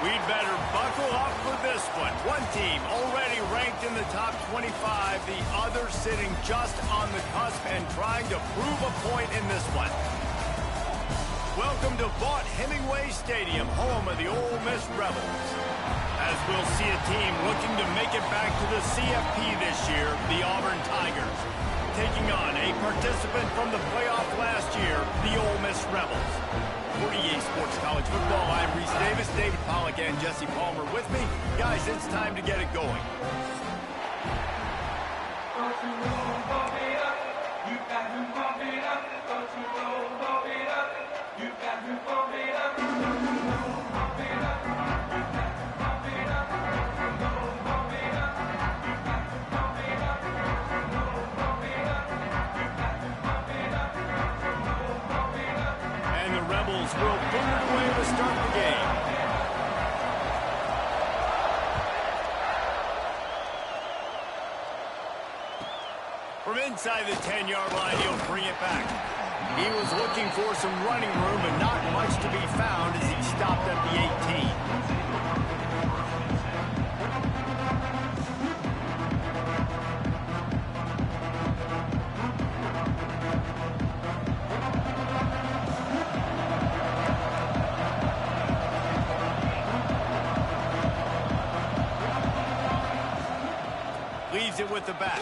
We'd better buckle up for this one. One team already ranked in the top 25, the other sitting just on the cusp and trying to prove a point in this one. Welcome to Vaught-Hemingway Stadium, home of the Ole Miss Rebels. As we'll see a team looking to make it back to the CFP this year, the Auburn Tigers. Taking on a participant from the playoff last year, the Ole Miss Rebels. For EA Sports College Football, I'm Reese Davis, David Pollack, and Jesse Palmer with me. Guys, it's time to get it going. Will put it away to start the game. From inside the 10-yard line, he'll bring it back. He was looking for some running room, but not much to be found as he stopped at the 18. Leaves it with the back.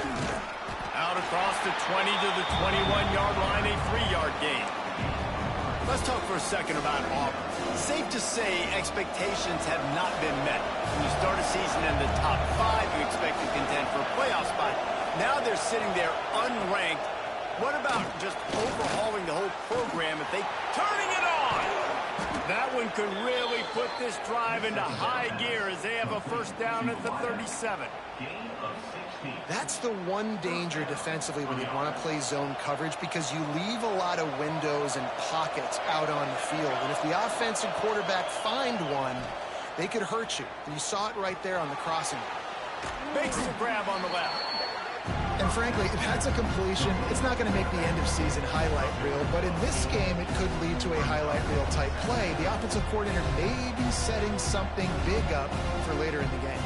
Out across the 20 to the 21-yard line, a 3-yard gain. Let's talk for a second about Auburn. Safe to say expectations have not been met. When you start a season in the top 5, you expect to contend for a playoff spot. Now they're sitting there unranked. What about just overhauling the whole program if they turning it on? That one could really put this drive into high gear as they have a first down at the 37. That's the one danger defensively when you want to play zone coverage, because you leave a lot of windows and pockets out on the field. And if the offensive quarterback find one, they could hurt you. And you saw it right there on the crossing. Makes the grab on the left. And frankly, if that's a completion, it's not going to make the end-of-season highlight reel. But in this game, it could lead to a highlight reel type play. The offensive coordinator may be setting something big up for later in the game.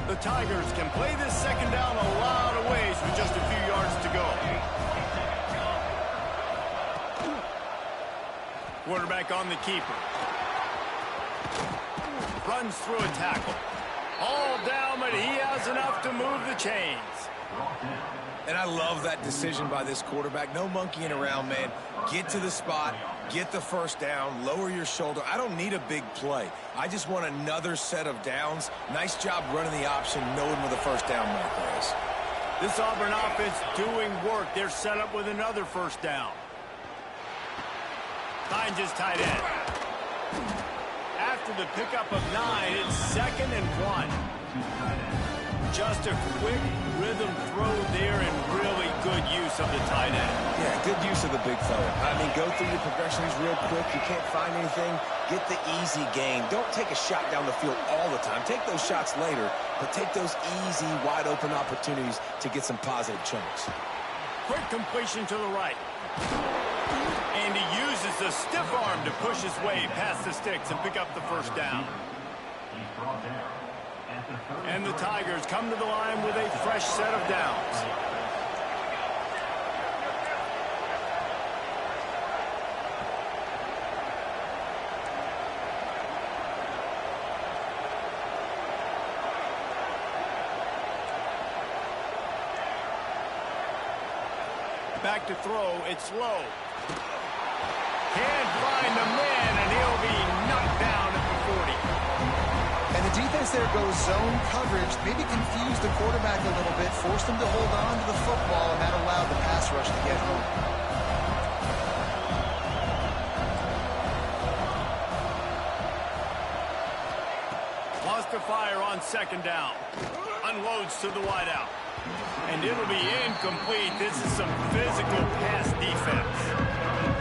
The Tigers can play this second down a lot of ways with just a few yards to go. Quarterback on the keeper. Runs through a tackle. All down, but he has enough to move the chains. And I love that decision by this quarterback. No monkeying around, man. Get to the spot, get the first down, lower your shoulder. I don't need a big play. I just want another set of downs. Nice job running the option, knowing where the first down marker is. This Auburn offense doing work. They're set up with another first down. Finds his tight end. After the pickup of 9, it's 2nd and 1. Just a quick rhythm throw there and really good use of the tight end. Yeah, good use of the big fella. I mean, go through your progressions real quick. You can't find anything. Get the easy gain. Don't take a shot down the field all the time. Take those shots later, but take those easy, wide-open opportunities to get some positive chunks. Quick completion to the right. And he uses the stiff arm to push his way past the sticks and pick up the first down. And the Tigers come to the line with a fresh set of downs. Back to throw, it's low. Can't find the man, and he'll be knocked down at the 40. And the defense there goes zone coverage, maybe confused the quarterback a little bit, forced him to hold on to the football, and that allowed the pass rush to get home. Lost to fire on 2nd down. Unloads to the wideout. And it'll be incomplete. This is some physical pass defense.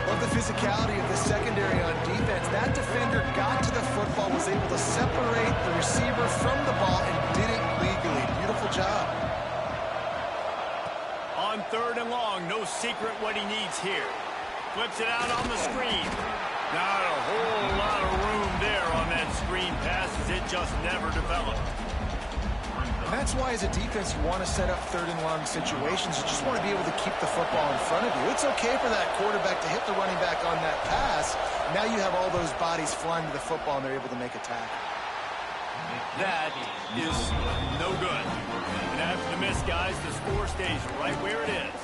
Love the physicality of the secondary on defense. That defender got to the football, was able to separate the receiver from the ball, and did it legally. Beautiful job. On 3rd and long, no secret what he needs here. Flips it out on the screen. Not a whole lot of room there on that screen pass as it just never developed. And that's why, as a defense, you want to set up third and long situations. You just want to be able to keep the football in front of you. It's okay for that quarterback to hit the running back on that pass. Now you have all those bodies flying to the football, and they're able to make a tackle. That is no good. And after the miss, guys, the score stays right where it is.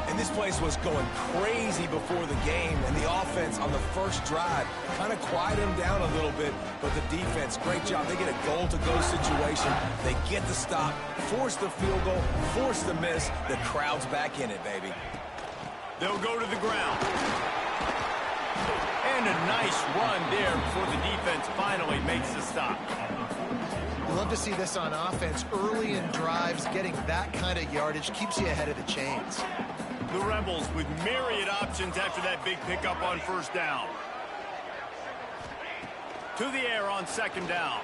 And this place was going crazy before the game, and the offense on the first drive kind of quieted them down a little bit, but the defense, great job. They get a goal-to-go situation. They get the stop, force the field goal, force the miss. The crowd's back in it, baby. They'll go to the ground. And a nice run there before the defense finally makes the stop. You love to see this on offense. Early in drives, getting that kind of yardage keeps you ahead of the chains. The Rebels with myriad options after that big pickup on first down. To the air on second down.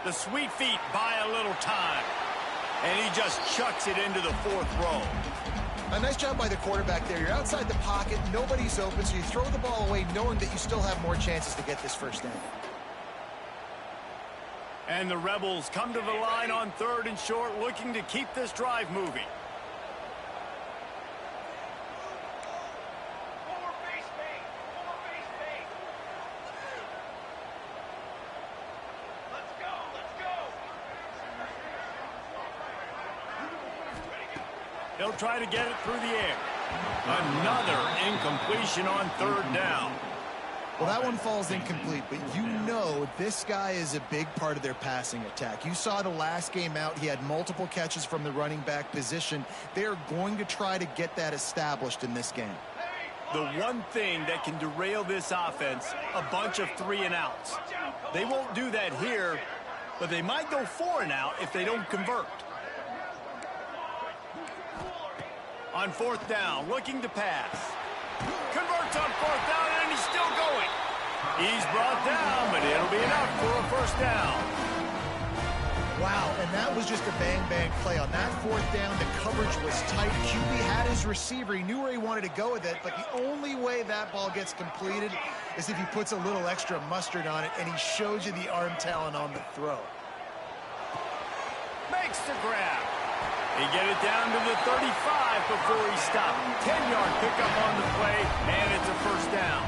The sweet feet buy a little time. And he just chucks it into the fourth row. A nice job by the quarterback there. You're outside the pocket, nobody's open, so you throw the ball away knowing that you still have more chances to get this first down. And the Rebels come to the line on third and short, looking to keep this drive moving. They'll try to get it through the air. Another incompletion on third down. Well, that one falls incomplete, but you know this guy is a big part of their passing attack. You saw the last game out. He had multiple catches from the running back position. They're going to try to get that established in this game. The one thing that can derail this offense, a bunch of 3-and-outs. They won't do that here, but they might go 4-and-out if they don't convert. On fourth down, looking to pass. Converts on fourth down, and he's still going. He's brought down, but it'll be enough for a first down. Wow, and that was just a bang-bang play. On that fourth down, the coverage was tight. QB had his receiver. He knew where he wanted to go with it, but the only way that ball gets completed is if he puts a little extra mustard on it, and he shows you the arm talent on the throw. Makes the grab. He get it down to the 35 before he stopped. 10-yard pickup on the play, and it's a first down.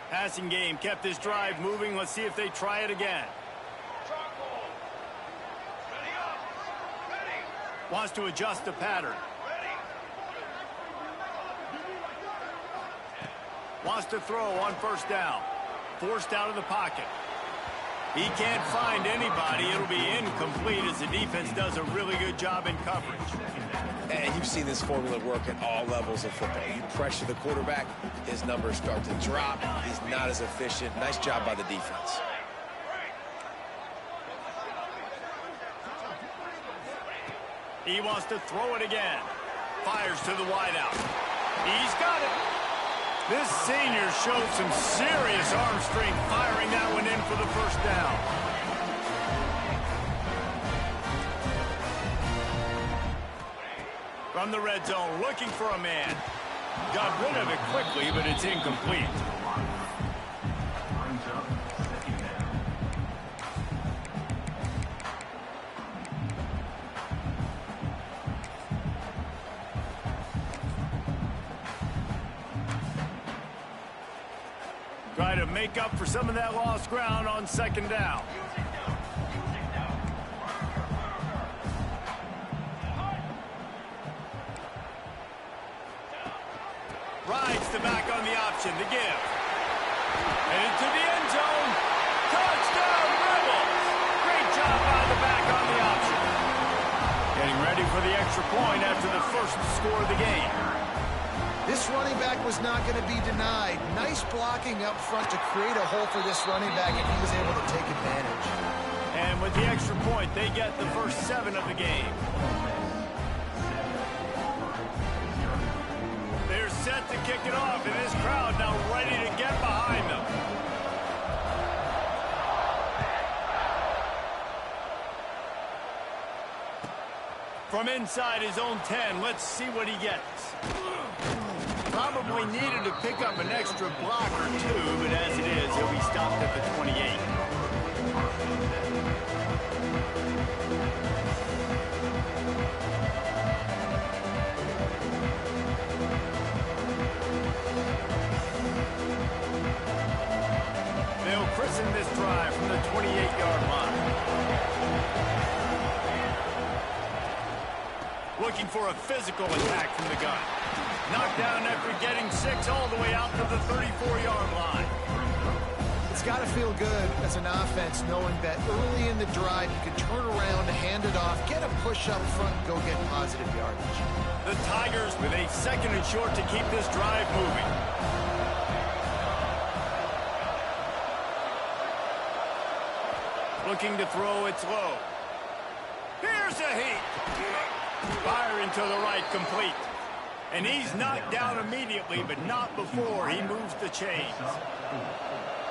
Passing game kept this drive moving. Let's see if they try it again. Wants to adjust the pattern. Wants to throw on first down. Forced out of the pocket. He can't find anybody. It'll be incomplete as the defense does a really good job in coverage. And you've seen this formula work at all levels of football. You pressure the quarterback, his numbers start to drop. He's not as efficient. Nice job by the defense. He wants to throw it again. Fires to the wideout. He's got it. This senior showed some serious arm strength firing that one in for the first down. From the red zone, looking for a man. Got rid of it quickly, but it's incomplete. Try to make up for some of that lost ground on second down. Rides the back on the option to give. And into the end zone. Touchdown, Rebels! Great job by the back on the option. Getting ready for the extra point after the first score of the game. This running back was not going to be denied. Nice blocking up front to create a hole for this running back, and he was able to take advantage. And with the extra point, they get the first 7 of the game. They're set to kick it off, and this crowd now ready to get behind them. From inside his own 10, let's see what he gets. Probably needed to pick up an extra block or two, but as it is, he'll be stopped at the 28. They'll christen this drive from the 28-yard line. Looking for a physical attack from the gun. Knocked down after getting 6 all the way out to the 34-yard line. It's got to feel good as an offense knowing that early in the drive you can turn around, hand it off, get a push up front, and go get positive yardage. The Tigers with a 2nd and short to keep this drive moving. Looking to throw, it's low. Here's a heat. Firing to the right, complete. And he's knocked down immediately, but not before he moves the chains.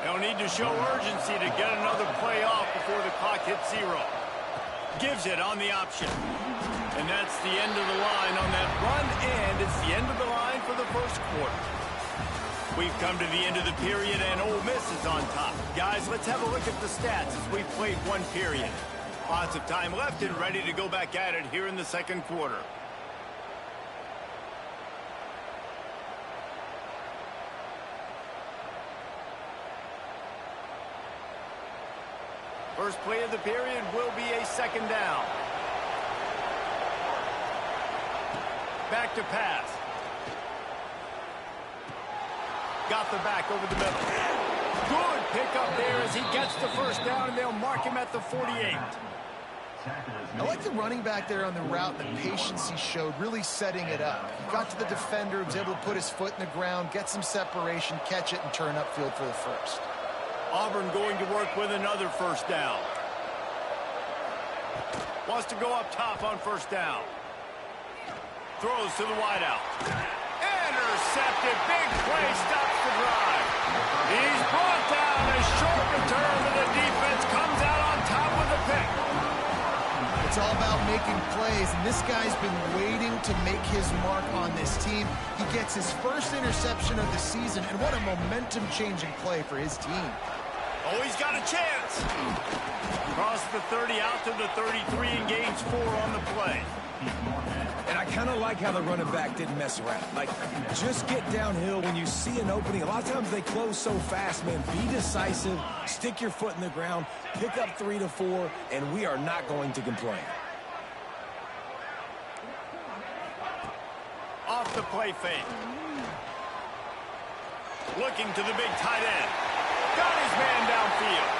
They'll need to show urgency to get another play off before the clock hits 0. Gives it on the option. And that's the end of the line on that run, and it's the end of the line for the first quarter. We've come to the end of the period, and Ole Miss is on top. Guys, let's have a look at the stats as we've played one period. Lots of time left and ready to go back at it here in the second quarter. First play of the period will be a 2nd down. Back to pass. Got the back over the middle. Good pickup there as he gets the first down, and they'll mark him at the 48. I like the running back there on the route, the patience he showed, really setting it up. He got to the defender, was able to put his foot in the ground, get some separation, catch it, and turn upfield for the first. Auburn going to work with another first down. Wants to go up top on first down. Throws to the wideout. Intercepted. Big play stops the drive. He's brought down. A short return to the defense. Comes out on top with a pick. It's all about making plays, and this guy's been waiting to make his mark on this team. He gets his first interception of the season, and what a momentum-changing play for his team. Oh, he's got a chance. Across the 30 out to the 33 and gains 4 on the play. And I kind of like how the running back didn't mess around. Like, just get downhill when you see an opening. A lot of times they close so fast, man. Be decisive, stick your foot in the ground, pick up 3 to 4, and we are not going to complain. Off the play fake. Looking to the big tight end. Got his man downfield.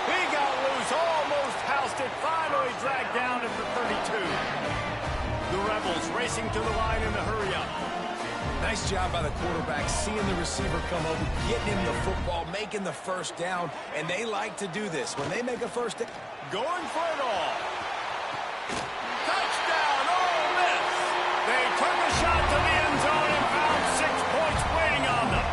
He got loose, almost housed it, finally dragged down at the 32. The Rebels racing to the line in the hurry-up. Nice job by the quarterback, seeing the receiver come over, getting him the football, making the first down, and they like to do this. When they make a first down, going for it all. Touchdown, Ole Miss. They took a shot to the end zone and found 6 points waiting on them.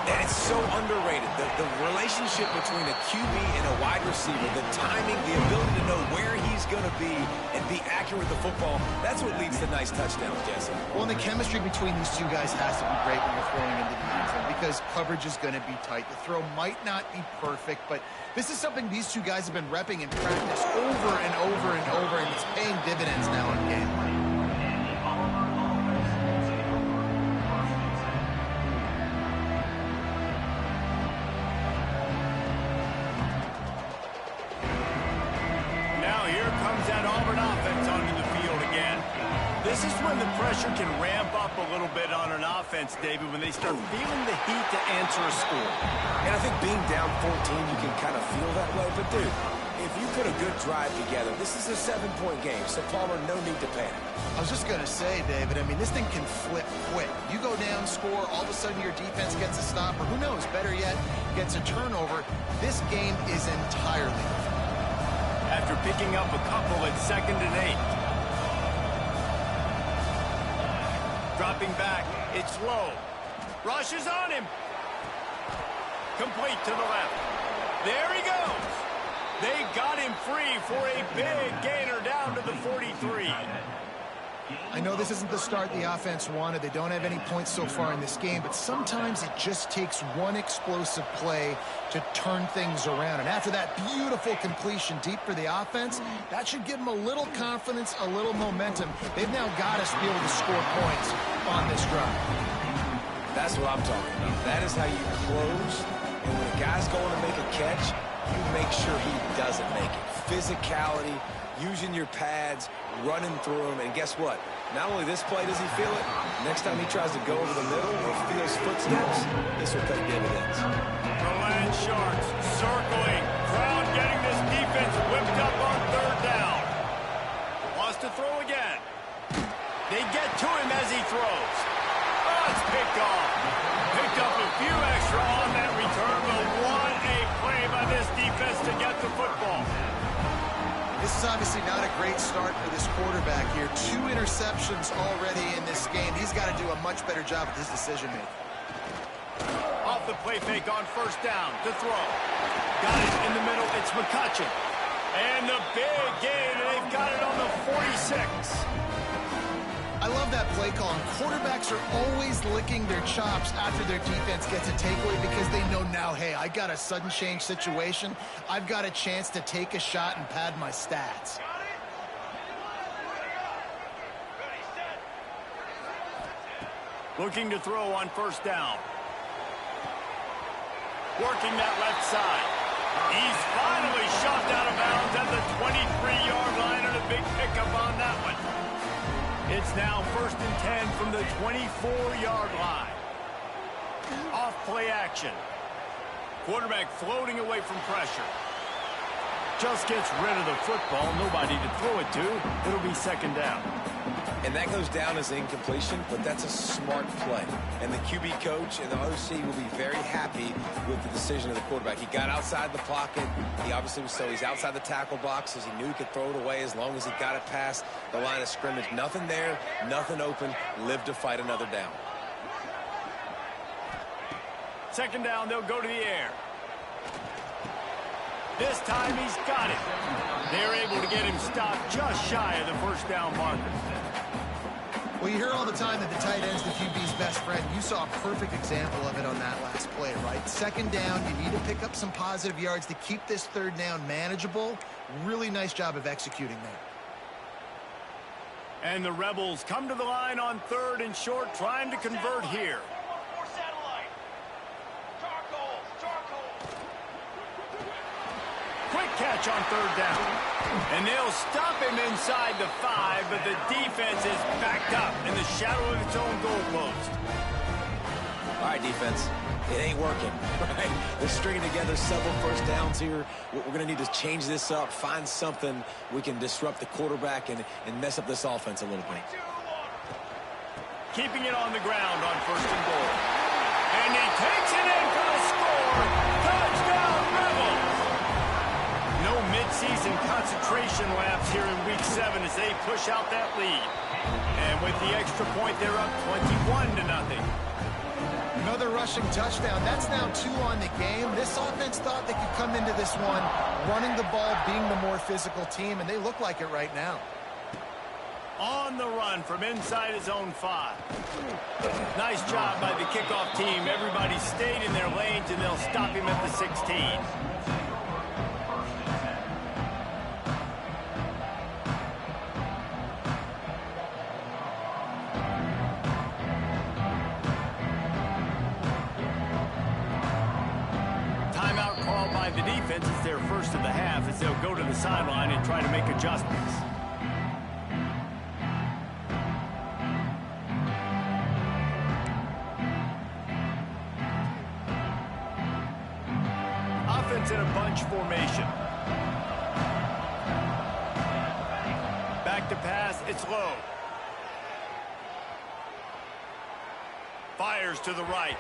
And it's so underrated. The relationship between a QB and a wide receiver, the timing, the ability to know where he's going to be and be accurate with the football, that's what leads to nice touchdowns, Jesse. Well, and the chemistry between these two guys has to be great when you're throwing into the end zone because coverage is going to be tight. The throw might not be perfect, but this is something these two guys have been repping in practice over and over and over, and it's paying dividends now in game. This is when the pressure can ramp up a little bit on an offense, David, when they start feeling the heat to answer a score. And I think being down 14, you can kind of feel that way. But, dude, if you put a good drive together, this is a 7-point game. So, Palmer, no need to panic. I was just going to say, David, I mean, this thing can flip quick. You go down, score, all of a sudden your defense gets a stop, or who knows, better yet, gets a turnover. This game is entirely different. After picking up a couple at 2nd and 8. Dropping back, it's low. Rush is on him. Complete to the left. There he goes. They got him free for a big gainer down to the 43. I know this isn't the start the offense wanted. They don't have any points so far in this game, but sometimes it just takes one explosive play to turn things around. And after that beautiful completion deep for the offense, that should give them a little confidence, a little momentum. They've now got us to be able to score points on this drive. That's what I'm talking about. That is how you close. And when a guy's going to make a catch, you make sure he doesn't make it. Physicality, using your pads, running through them, and guess what? Not only this play does he feel it, next time he tries to go over the middle or feels footsteps, this will pay dividends. The Land Sharks circling. Crowd getting this defense whipped up on third down. Wants to throw again. They get to him as he throws. Oh, it's picked off. Picked up a few extra on that return, but what a play by this defense to get the football. This is obviously not a great start for this quarterback here. 2 interceptions already in this game. He's got to do a much better job with his decision-making. Off the play fake on first down to throw. Got it in the middle. It's McCutcheon. And the big gain, and they've got it on the 46. I love that play call. And quarterbacks are always licking their chops after their defense gets a takeaway because they know now, hey, I got a sudden change situation. I've got a chance to take a shot and pad my stats. Looking to throw on first down. Working that left side. He's finally shoved out of bounds at the 23-yard line, and a big pickup on that one. It's now 1st and 10 from the 24-yard line. Off play action. Quarterback floating away from pressure. Just gets rid of the football. Nobody to throw it to. It'll be second down. And that goes down as incompletion, but that's a smart play. And the QB coach and the OC will be very happy with the decision of the quarterback. He got outside the pocket. He obviously was so he's outside the tackle boxes. He knew he could throw it away as long as he got it past the line of scrimmage. Nothing there, nothing open. Live to fight another down. Second down, they'll go to the air. This time he's got it. They're able to get him stopped just shy of the first down marker. Well, you hear all the time that the tight end's the QB's best friend. You saw a perfect example of it on that last play, right? Second down, you need to pick up some positive yards to keep this third down manageable. Really nice job of executing there. And the Rebels come to the line on 3rd and short, trying to convert here. Quick catch on 3rd down. And they'll stop him inside the 5, but the defense is backed up in the shadow of its own goalpost. All right, defense. It ain't working, right? They're stringing together several first downs here. We're going to need to change this up, find something we can disrupt the quarterback and mess up this offense a little bit. Keeping it on the ground on 1st and goal. And he takes it in for the score. Touchdown, Rebels! No mid-season concentration laps here in Week 7 as they push out that lead. And with the extra point, they're up 21-0. Another rushing touchdown. That's now 2 on the game. This offense thought they could come into this one running the ball, being the more physical team, and they look like it right now. On the run from inside his own 5. Nice job by the kickoff team. Everybody stayed in their lanes, and they'll stop him at the 16. Timeout called by the defense. It's their first of the half as they'll go to the sideline and try to make adjustments. Offense in a bunch formation. Back to pass, it's low. Fires to the right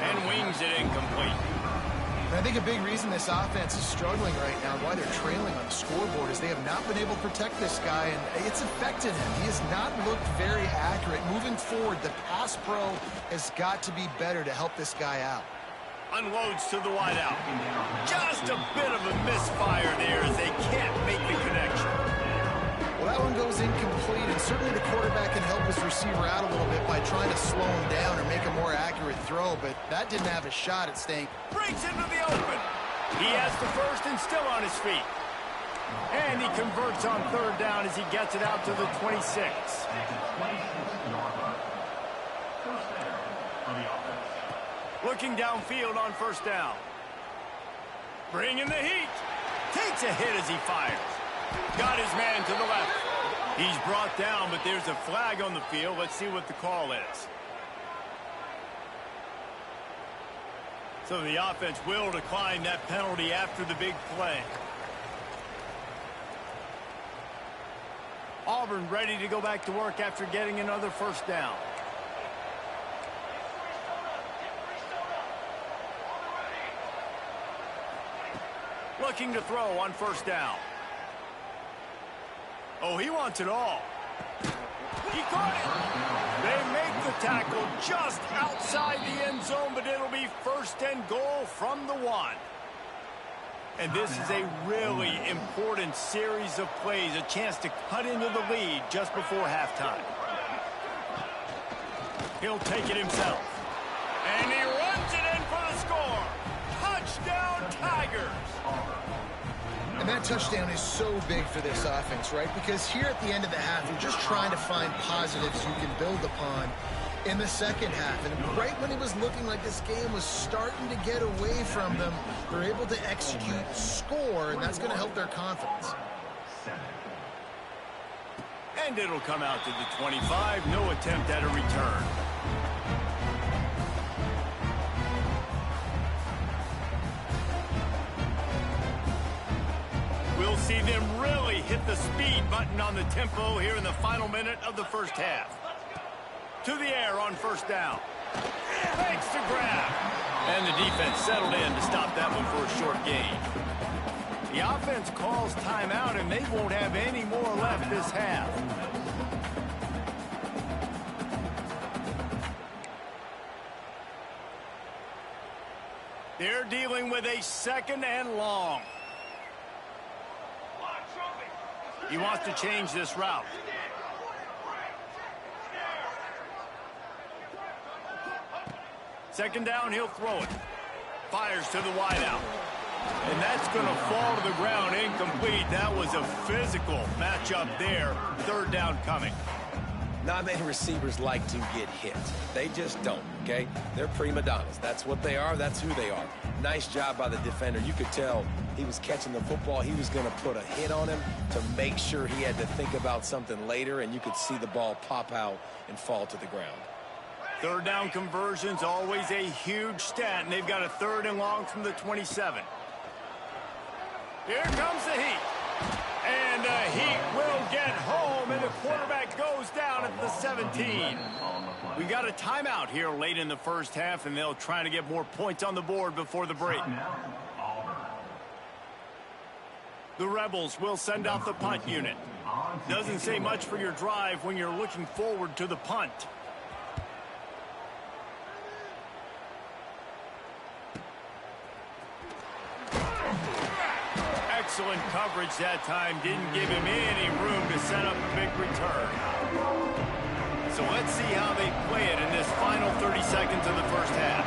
and wings it incomplete. And I think a big reason this offense is struggling right now, why they're trailing on the scoreboard, is they have not been able to protect this guy, and it's affected him. He has not looked very accurate. Moving forward, the pass pro has got to be better to help this guy out. Unloads to the wideout. Just a bit of a misfire there as they can't make the connection. Well, that one goes incomplete, and certainly the quarterback can help his receiver out a little bit by trying to slow him down or make a more accurate throw, but that didn't have a shot at staying. Breaks into the open. He has the first and still on his feet. And he converts on third down as he gets it out to the 26. Looking downfield on first down. Bringing the heat. Takes a hit as he fires. Got his man to the left. He's brought down, but there's a flag on the field. Let's see what the call is. So the offense will decline that penalty after the big play. Auburn ready to go back to work after getting another first down. Looking to throw on first down. Oh, he wants it all. He caught it. They make the tackle just outside the end zone, but it'll be first and goal from the 1. And this is a really important series of plays, a chance to cut into the lead just before halftime. He'll take it himself. And he runs it in for the score. Touchdown, Tigers. And that touchdown is so big for this offense, right? Because here at the end of the half, you're just trying to find positives you can build upon in the second half. And right when it was looking like this game was starting to get away from them, they're able to execute, score, and that's going to help their confidence. And it'll come out to the 25. No attempt at a return. We'll see them really hit the speed button on the tempo here in the final minute of the first half. To the air on first down. Fakes to grab. And the defense settled in to stop that one for a short gain. The offense calls timeout, and they won't have any more left this half. They're dealing with a second and long. He wants to change this route. Second down, he'll throw it. Fires to the wideout. And that's going to fall to the ground incomplete. That was a physical matchup there. Third down coming. Not many receivers like to get hit. They just don't, okay? They're prima donnas. That's what they are. That's who they are. Nice job by the defender. You could tell he was catching the football. He was going to put a hit on him to make sure he had to think about something later, and you could see the ball pop out and fall to the ground. Third down conversion's always a huge stat, and they've got a third and long from the 27. Here comes the heat. And the Heat will get home, and the quarterback goes down at the 17. We got a timeout here late in the first half, and they'll try to get more points on the board before the break. The Rebels will send out the punt unit. Doesn't say much for your drive when you're looking forward to the punt. Excellent coverage that time. Didn't give him any room to set up a big return. So let's see how they play it in this final 30 seconds of the first half.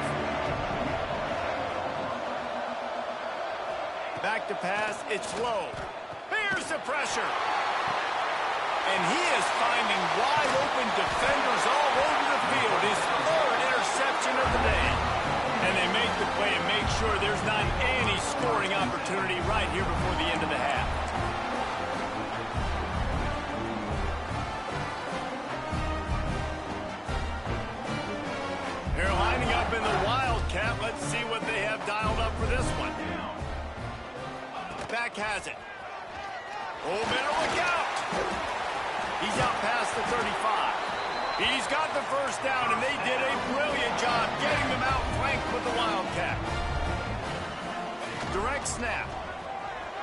Back to pass. It's low. Here's the pressure. And he is finding wide open defenders all over the field. His third interception of the day. And they make the play and make sure there's not any scoring opportunity right here before the end of the half. They're lining up in the Wildcat. Let's see what they have dialed up for this one. Back has it. Oh, better look out. He's out past the 35. He's got the first down, and they did a brilliant job getting them out flanked with the Wildcat. Direct snap.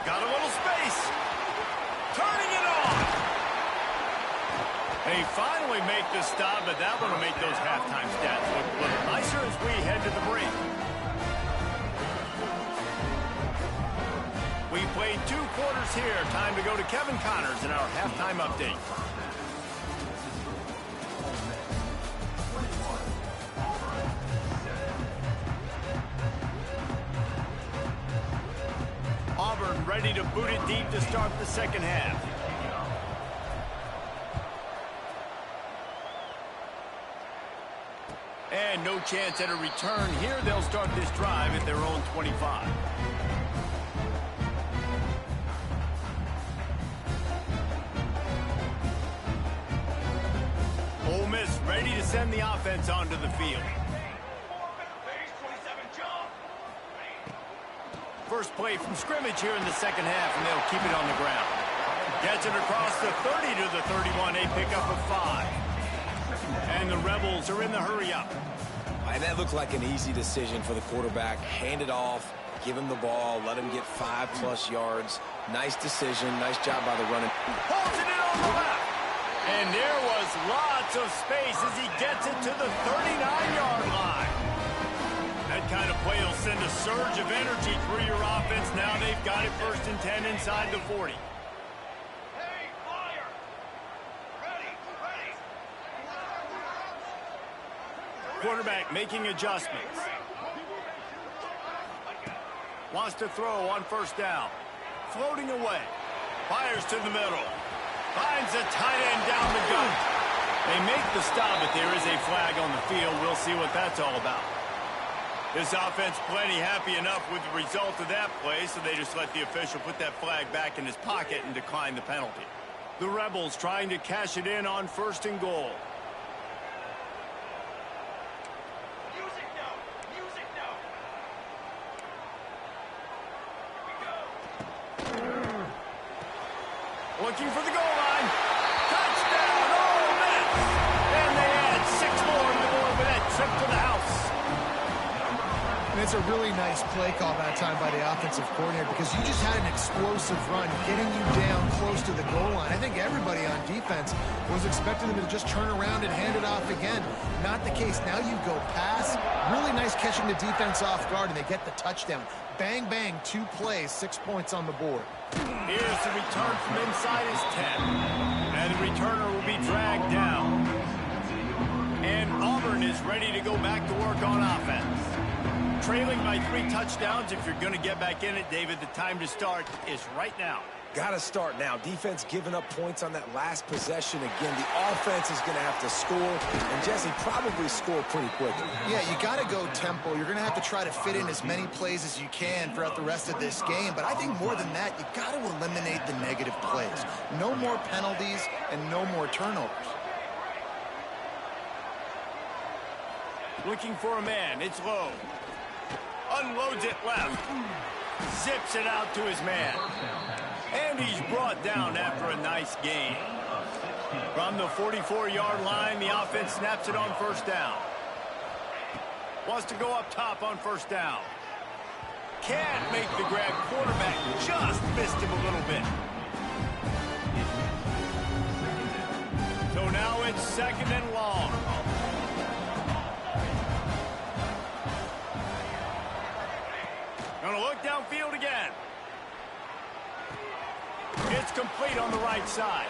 Got a little space. Turning it on. They finally make the stop, but that one will make those halftime stats look a little nicer as we head to the break. We've played 2 quarters here. Time to go to Kevin Connors in our halftime update. Auburn ready to boot it deep to start the second half. And no chance at a return here. They'll start this drive at their own 25. Ole Miss ready to send the offense onto the field. First play from scrimmage here in the second half, and they'll keep it on the ground. Gets it across the 30 to the 31, a pickup of 5. And the Rebels are in the hurry-up. And that looked like an easy decision for the quarterback. Hand it off, give him the ball, let him get 5+ yards. Nice decision, nice job by the running. Holds it in on the left. And there was lots of space as he gets it to the 39-yard line. That kind of play will send a surge of energy through your offense. Now they've got it 1st and 10 inside the 40. Quarterback making adjustments. Wants to throw on 1st down. Floating away. Fires to the middle. Finds a tight end down the gut. They make the stop, but there is a flag on the field. We'll see what that's all about. This offense plenty happy enough with the result of that play, so they just let the official put that flag back in his pocket and decline the penalty. The Rebels trying to cash it in on 1st and goal. Looking for the goal line. Touchdown, Ole Miss! And they add 6 more to the board with that trip to the house. And it's a really nice play call that time by the offensive coordinator because you just had an explosive run getting you down close to the goal line. I think everybody on defense was expecting them to just turn around and hand it off again. Not the case. Now you go pass. Really nice catching the defense off guard, and they get the touchdown. Bang, bang, 2 plays, 6 points on the board. Here's the return from inside his 10. And the returner will be dragged down. And Auburn is ready to go back to work on offense. Trailing by 3 touchdowns. If you're going to get back in it, David, the time to start is right now. Got to start now. Defense giving up points on that last possession. Again, the offense is going to have to score. And Jesse, probably score pretty quickly. Yeah, you got to go tempo. You're going to have to try to fit in as many plays as you can throughout the rest of this game. But I think more than that, you got to eliminate the negative plays. No more penalties and no more turnovers. Looking for a man. It's low. Unloads it left. Zips it out to his man. And he's brought down after a nice gain. From the 44-yard line, the offense snaps it on 1st down. Wants to go up top on 1st down. Can't make the grab. Quarterback just missed him a little bit. So now it's 2nd and long. Gonna look downfield again. It's complete on the right side.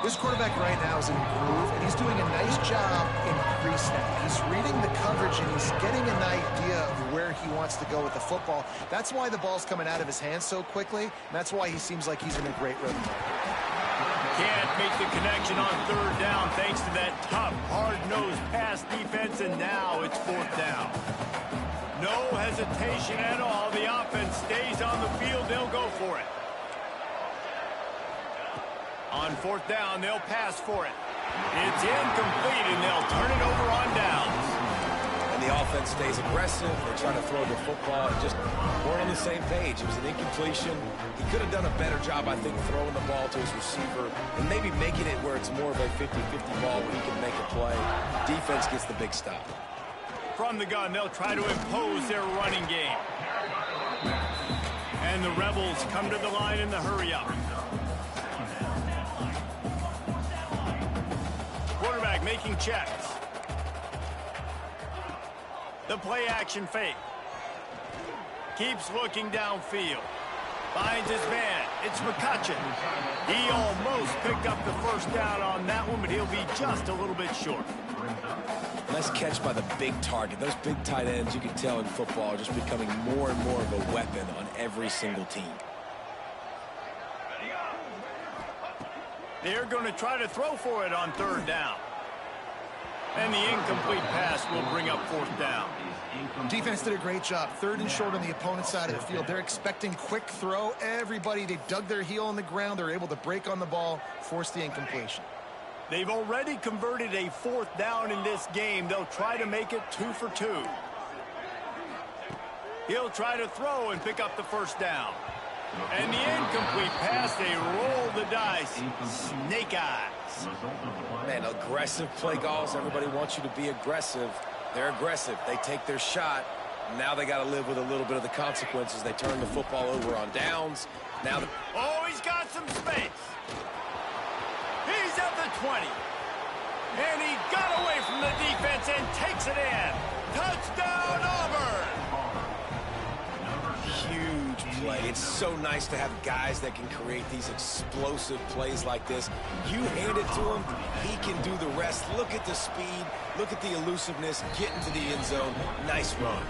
This quarterback right now is in a groove, and he's doing a nice job in pre-snap. He's reading the coverage, and he's getting an idea of where he wants to go with the football. That's why the ball's coming out of his hands so quickly, and that's why he seems like he's in a great rhythm. Can't make the connection on 3rd down thanks to that tough, hard-nosed pass defense, and now it's 4th down. No hesitation at all. The offense stays on the field. They'll go for it. On 4th down, they'll pass for it. It's incomplete, and they'll turn it over on downs. And the offense stays aggressive. They try to throw the football and just weren't on the same page. It was an incompletion. He could have done a better job, I think, throwing the ball to his receiver and maybe making it where it's more of a 50-50 ball where he can make a play. Defense gets the big stop. From the gun, they'll try to impose their running game. And the Rebels come to the line in the hurry-up. Quarterback making checks. The play action fake. Keeps looking downfield. Finds his man. It's McCutcheon. He almost picked up the first down on that one, but he'll be just a little bit short. Nice catch by the big target. Those big tight ends, you can tell in football, are just becoming more and more of a weapon on every single team. They're going to try to throw for it on third down. And the incomplete pass will bring up fourth down. Defense did a great job. Third and short on the opponent's side of the field. They're expecting quick throw. Everybody, they dug their heel on the ground. They're able to break on the ball, force the incompletion. They've already converted a fourth down in this game. They'll try to make it 2 for 2. He'll try to throw and pick up the first down. And the incomplete pass, they roll the dice. Snake eyes. Man, aggressive play calls. Everybody wants you to be aggressive. They're aggressive. They take their shot. Now they got to live with a little bit of the consequences. They turn the football over on downs. Now, oh, he's got some space. He's at the 20. And he got away from the defense and takes it in. Touchdown, Auburn. Huge play. It's so nice to have guys that can create these explosive plays like this. You hand it to him, he can do the rest. Look at the speed. Look at the elusiveness. Get into the end zone. Nice run.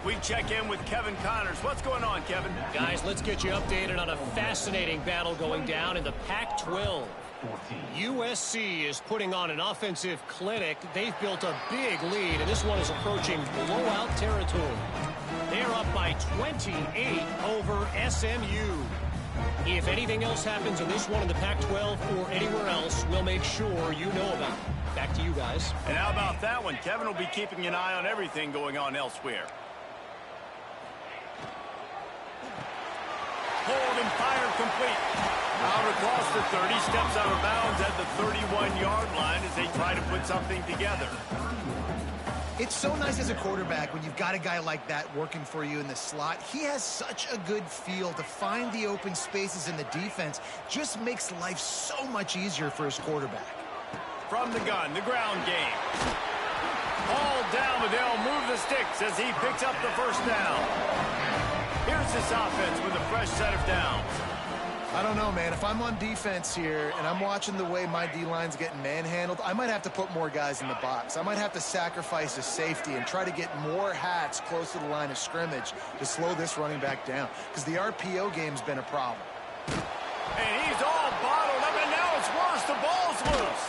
We check in with Kevin Connors. What's going on, Kevin? Guys, let's get you updated on a fascinating battle going down in the Pac-12. USC is putting on an offensive clinic. They've built a big lead, and this one is approaching blowout territory. They're up by 28 over SMU. If anything else happens in this one in the Pac-12 or anywhere else, we'll make sure you know about it. Back to you guys. And how about that one? Kevin will be keeping an eye on everything going on elsewhere. Hold and fire complete. Out across the 30, steps out of bounds at the 31-yard line as they try to put something together. It's so nice as a quarterback when you've got a guy like that working for you in the slot. He has such a good feel to find the open spaces in the defense. Just makes life so much easier for his quarterback. From the gun, the ground game. All down, but they'll move the sticks as he picks up the first down. Here's this offense with a fresh set of downs. I don't know, man. If I'm on defense here and I'm watching the way my D-line's getting manhandled, I might have to put more guys in the box. I might have to sacrifice a safety and try to get more hats close to the line of scrimmage to slow this running back down, because the RPO game's been a problem. And he's all bottled up, and now it's worse. The ball's loose.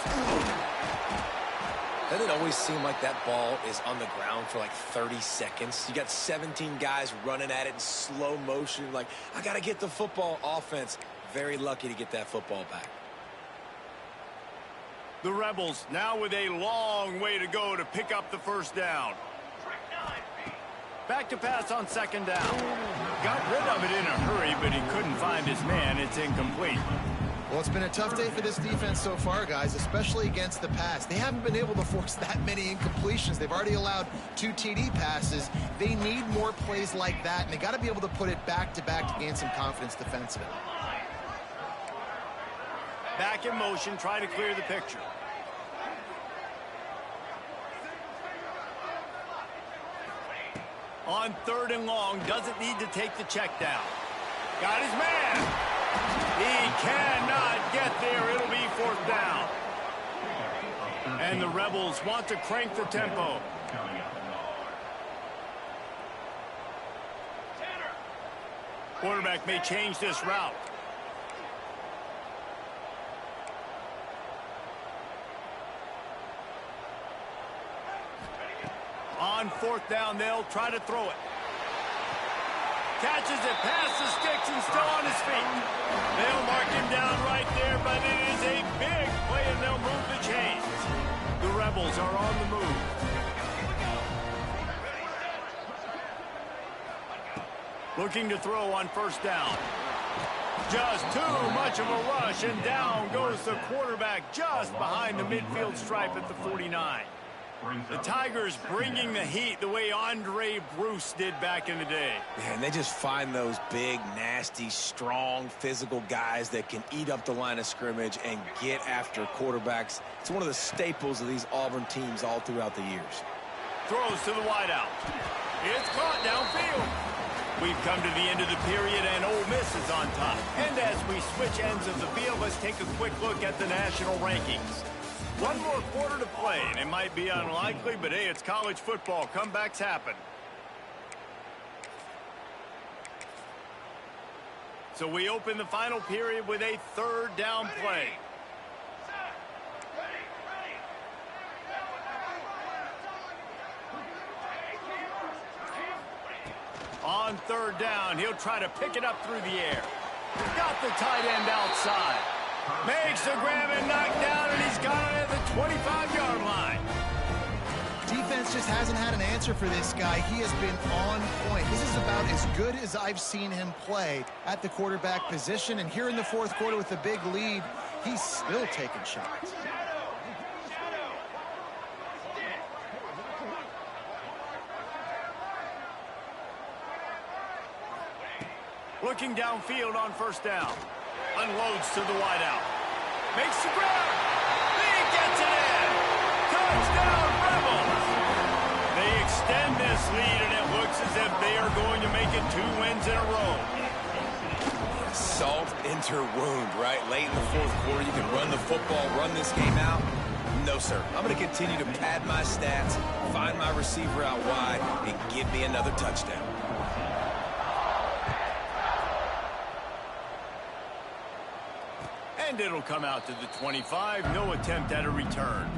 Doesn't it always seem like that ball is on the ground for like 30 seconds? You got 17 guys running at it in slow motion. Like, I got to get the football. Offense, very lucky to get that football back. The Rebels now with a long way to go to pick up the first down. Back to pass on second down. Got rid of it in a hurry, but he couldn't find his man. It's incomplete. Well, it's been a tough day for this defense so far, guys, especially against the pass. They haven't been able to force that many incompletions. They've already allowed 2 TD passes. They need more plays like that, and they got to be able to put it back-to-back to gain some confidence defensively. Back in motion, try to clear the picture. On third and long, doesn't need to take the check down. Got his man. He cannot get there. It'll be fourth down. And the Rebels want to crank the tempo. Quarterback may change this route. On fourth down, they'll try to throw it. Catches it past the sticks and still on his feet. They'll mark him down right there, but it is a big play, and they'll move the chains. The Rebels are on the move. Looking to throw on first down. Just too much of a rush, and down goes the quarterback just behind the midfield stripe at the 49. The Tigers bringing the heat the way Andre Bruce did back in the day. Yeah, and they just find those big, nasty, strong, physical guys that can eat up the line of scrimmage and get after quarterbacks. It's one of the staples of these Auburn teams all throughout the years. Throws to the wideout. It's caught downfield. We've come to the end of the period, and Ole Miss is on top. And as we switch ends of the field, let's take a quick look at the national rankings. One more quarter to play, and it might be unlikely, but hey, it's college football. Comebacks happen. So we open the final period with a third down play. On third down, he'll try to pick it up through the air. Got the tight end outside. Makes the grab and knock down, and he's got it at the 25-yard line. Defense just hasn't had an answer for this guy. He has been on point. This is about as good as I've seen him play at the quarterback position. And here in the fourth quarter with a big lead, he's still taking shots. Looking downfield on first down. Unloads to the wideout. Makes the grab. He gets it in. Touchdown, Rebels. They extend this lead, and it looks as if they are going to make it 2 wins in a row. Salt into wound, right? Late in the fourth quarter, you can run the football, run this game out. No, sir. I'm going to continue to pad my stats, find my receiver out wide, and give me another touchdown. And it'll come out to the 25. No attempt at a return.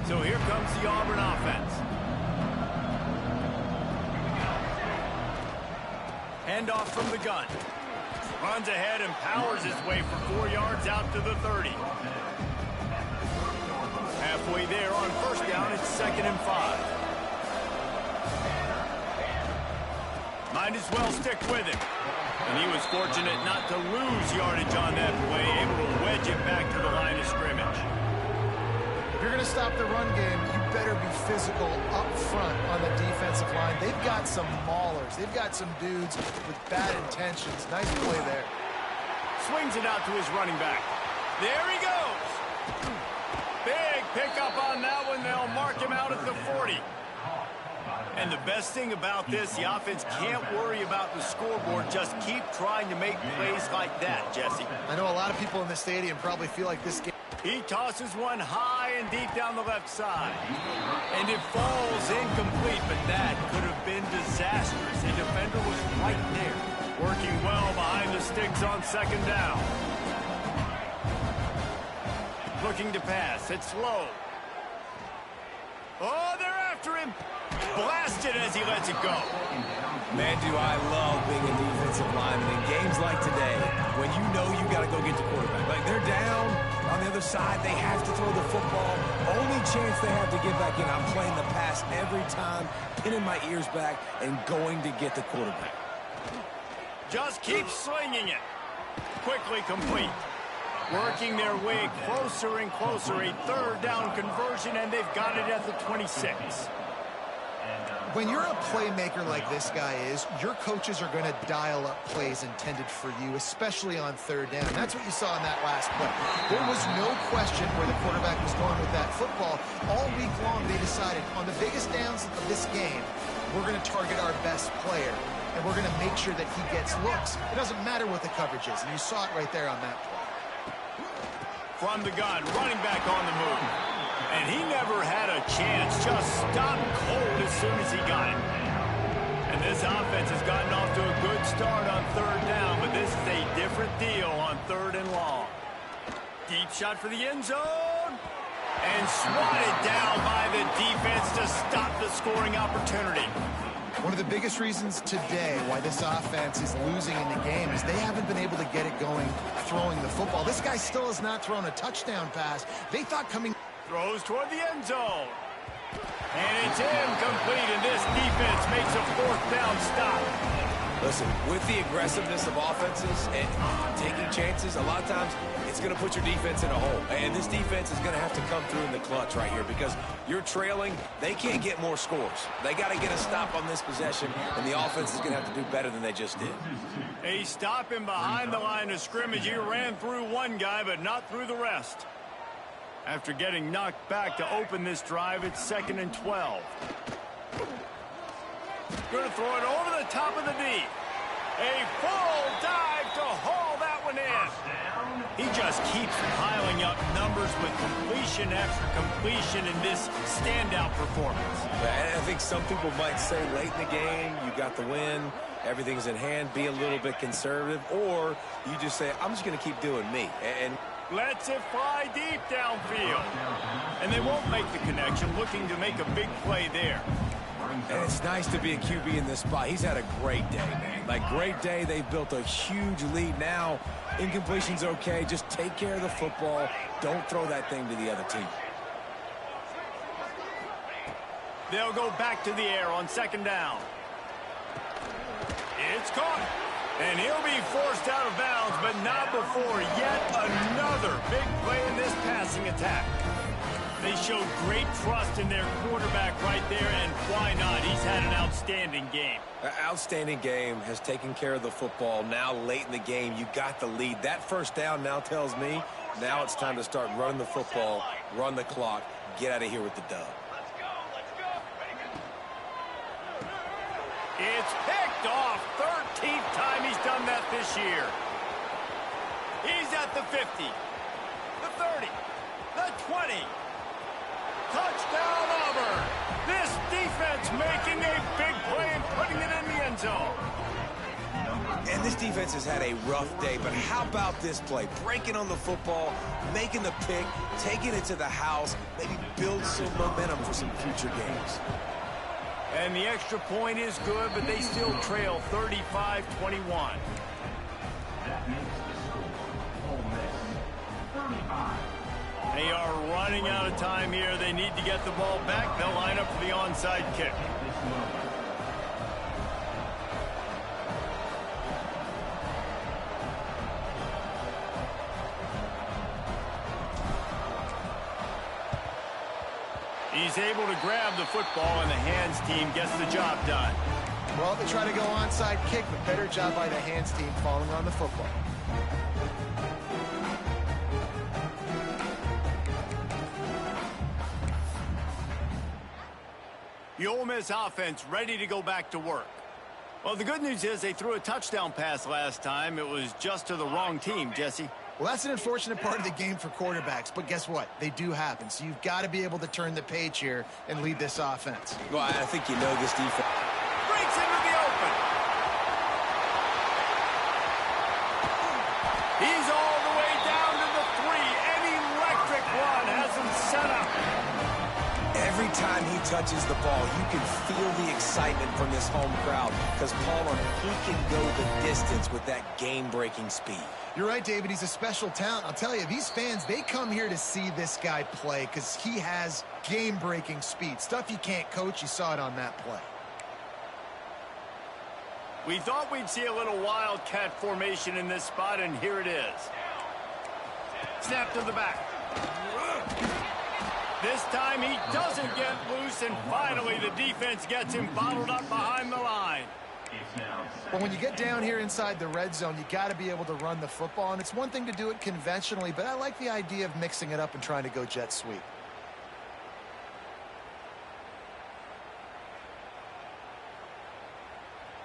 So here comes the Auburn offense. Handoff from the gun. Runs ahead and powers his way for 4 yards out to the 30. Halfway there on first down, it's 2nd and 5. Might as well stick with it. And he was fortunate not to lose yardage on that play, able to wedge it back to the line of scrimmage. If you're going to stop the run game, you better be physical up front on the defensive line. They've got some maulers. They've got some dudes with bad intentions. Nice play there. Swings it out to his running back. There he goes. Big pickup on that one. They'll mark him out at the 40. And the best thing about this, the offense can't worry about the scoreboard. Just keep trying to make plays like that, Jesse. I know a lot of people in the stadium probably feel like this game. He tosses one high and deep down the left side. And it falls incomplete, but that could have been disastrous. The defender was right there, working well behind the sticks on 2nd down. Looking to pass. It's low. Oh, they're after him. Blasted as he lets it go. Man, do I love being a defensive lineman in games like today when you know you got to go get the quarterback. Like, they're down on the other side. They have to throw the football. Only chance they have to get back in. I'm playing the pass every time, pinning my ears back and going to get the quarterback. Just keep slinging it. Quickly complete. Working their way closer and closer. A 3rd down conversion, and they've got it at the 26. When you're a playmaker like this guy is, your coaches are going to dial up plays intended for you, especially on 3rd down. That's what you saw in that last play. There was no question where the quarterback was going with that football. All week long, they decided on the biggest downs of this game, we're going to target our best player, and we're going to make sure that he gets looks. It doesn't matter what the coverage is, and you saw it right there on that play. From the gun, running back on the move. And he never had a chance, just stopped cold as soon as he got it. And this offense has gotten off to a good start on 3rd down, but this is a different deal on 3rd and long. Deep shot for the end zone. And swatted down by the defense to stop the scoring opportunity. One of the biggest reasons today why this offense is losing in the game is they haven't been able to get it going throwing the football. This guy still has not thrown a touchdown pass. They thought coming... Throws toward the end zone. And it's incomplete, and this defense makes a 4th down stop. Listen, with the aggressiveness of offenses and taking chances, a lot of times it's going to put your defense in a hole. And this defense is going to have to come through in the clutch right here because you're trailing. They can't get more scores. They got to get a stop on this possession, and the offense is going to have to do better than they just did. They stop him behind the line of scrimmage. He ran through one guy, but not through the rest. After getting knocked back to open this drive, it's 2nd and 12. Going to throw it over the top of the D. A full dive to haul that one in. He just keeps piling up numbers with completion after completion in this standout performance. I think some people might say late in the game, you got the win, everything's in hand, be a little bit conservative, or you just say, I'm just going to keep doing me. And lets it fly deep downfield. And they won't make the connection, looking to make a big play there. And it's nice to be a QB in this spot. He's had a great day, man. Like, great day. They've built a huge lead. Now, incompletion's okay. Just take care of the football. Don't throw that thing to the other team. They'll go back to the air on 2nd down. It's caught. And he'll be forced out of bounds, but not before yet another big play in this passing attack. They showed great trust in their quarterback right there, and why not? He's had an outstanding game. Outstanding game, has taken care of the football. Now late in the game, you got the lead. That first down now tells me now it's time to start running the football, run the clock, get out of here with the dub. It's picked off. 13th time he's done that this year. He's at the 50, the 30, the 20. Touchdown, Auburn. This defense making a big play and putting it in the end zone. And this defense has had a rough day, but how about this play? Breaking on the football, making the pick, taking it to the house, maybe build some momentum for some future games. And the extra point is good, but they still trail 35-21. They are running out of time here. They need to get the ball back. They'll line up for the onside kick. He's able to grab the football, and the hands team gets the job done. Well, they try to go onside kick, but better job by the hands team falling on the football. The Ole Miss offense ready to go back to work. Well, the good news is they threw a touchdown pass last time. It was just to the wrong team, Jesse. Well, that's an unfortunate part of the game for quarterbacks, but guess what? They do happen, so you've got to be able to turn the page here and lead this offense. Well, I think you know this defense. Breaks into the open. He's all the way down to the 3. An electric run has him set up. Every time he touches the ball, you can feel the excitement from this home crowd because, Paul, he can go the distance with that game-breaking speed. You're right, David. He's a special talent. I'll tell you, these fans, they come here to see this guy play because he has game-breaking speed. Stuff you can't coach. You saw it on that play. We thought we'd see a little wildcat formation in this spot, and here it is. Snap to the back. This time he doesn't get loose, and finally the defense gets him bottled up behind the line. Well, when you get down here inside the red zone, you got to be able to run the football, and it's one thing to do it conventionally, but I like the idea of mixing it up and trying to go jet sweep.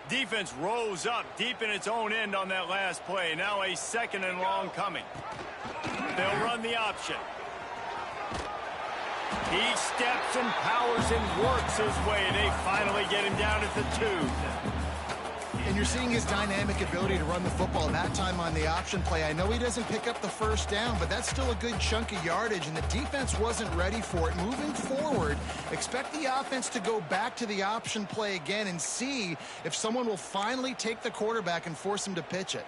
Defense rose up deep in its own end on that last play. Now a 2nd and long coming. They'll run the option. He steps and powers and works his way. They finally get him down at the 2. And you're seeing his dynamic ability to run the football that time on the option play. I know he doesn't pick up the first down, but that's still a good chunk of yardage, and the defense wasn't ready for it. Moving forward, expect the offense to go back to the option play again and see if someone will finally take the quarterback and force him to pitch it.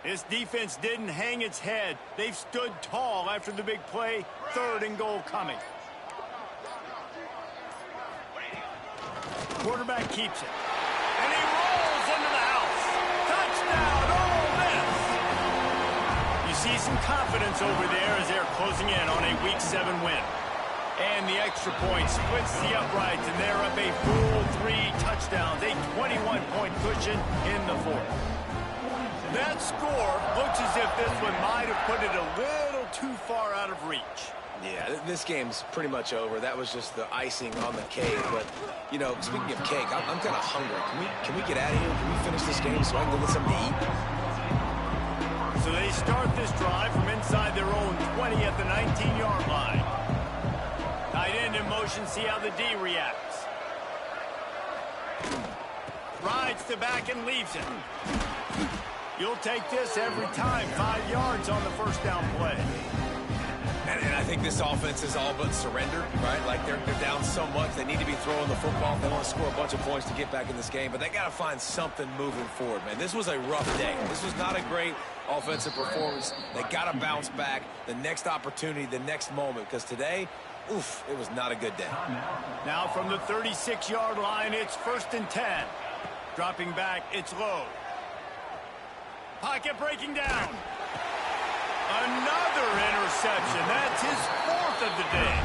This defense didn't hang its head. They've stood tall after the big play. 3rd and goal coming. Quarterback keeps it. And he rolls into the house. Touchdown, Ole Miss! You see some confidence over there as they're closing in on a Week 7 win. And the extra point splits the uprights, and they're up a full 3 touchdowns. A 21-point cushion in the 4th. That score looks as if this one might have put it a little too far out of reach. Yeah, this game's pretty much over. That was just the icing on the cake. But, you know, speaking of cake, I'm kind of hungry. Can we get out of here? Can we finish this game so I can go get something to eat? So they start this drive from inside their own 20 at the 19-yard line. Tight end in motion, see how the D reacts. Rides to back and leaves it. You'll take this every time. 5 yards on the first down play. And I think this offense is all but surrendered, right? Like they're down so much, they need to be throwing the football. They want to score a bunch of points to get back in this game, but they got to find something moving forward, man. This was a rough day. This was not a great offensive performance. They got to bounce back the next opportunity, the next moment, because today, oof, it was not a good day. Now from the 36-yard line, it's 1st and 10. Dropping back, it's low. Pocket breaking down. Another interception. That's his 4th of the day.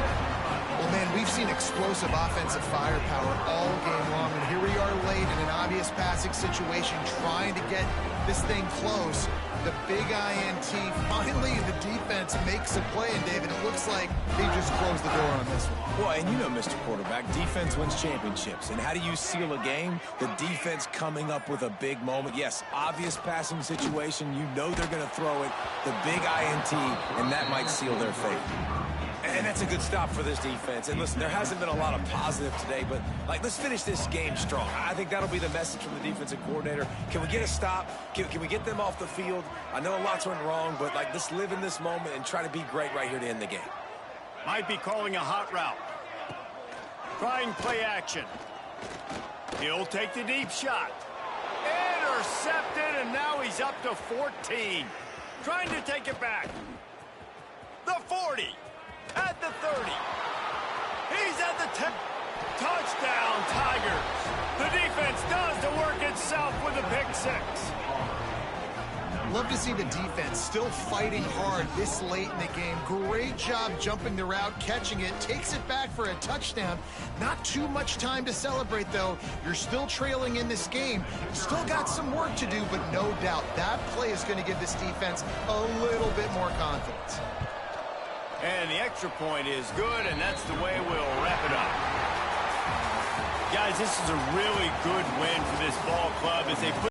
Well, man, we've seen explosive offensive firepower all game long, and here we are late in an obvious passing situation trying to get this thing close. The big INT, finally the defense makes a play, and David, it looks like they just closed the door on this one. Well, and you know, Mr. Quarterback, defense wins championships. And how do you seal a game? The defense coming up with a big moment. Yes, obvious passing situation. You know they're going to throw it. The big INT, and that might seal their fate. And that's a good stop for this defense. And listen, there hasn't been a lot of positive today, but, like, let's finish this game strong. I think that'll be the message from the defensive coordinator. Can we get a stop? Can we get them off the field? I know a lot's went wrong, but, like, let's live in this moment and try to be great right here to end the game. Might be calling a hot route. Trying play action. He'll take the deep shot. Intercepted, and now he's up to 14. Trying to take it back. The 40. At the 30. He's at the 10. Touchdown, Tigers. The defense does the work itself with a pick 6. Love to see the defense still fighting hard this late in the game. Great job jumping the route, catching it, takes it back for a touchdown. Not too much time to celebrate, though. You're still trailing in this game. Still got some work to do, but no doubt that play is going to give this defense a little bit more confidence. And the extra point is good, and that's the way we'll wrap it up. Guys, this is a really good win for this ball club as they put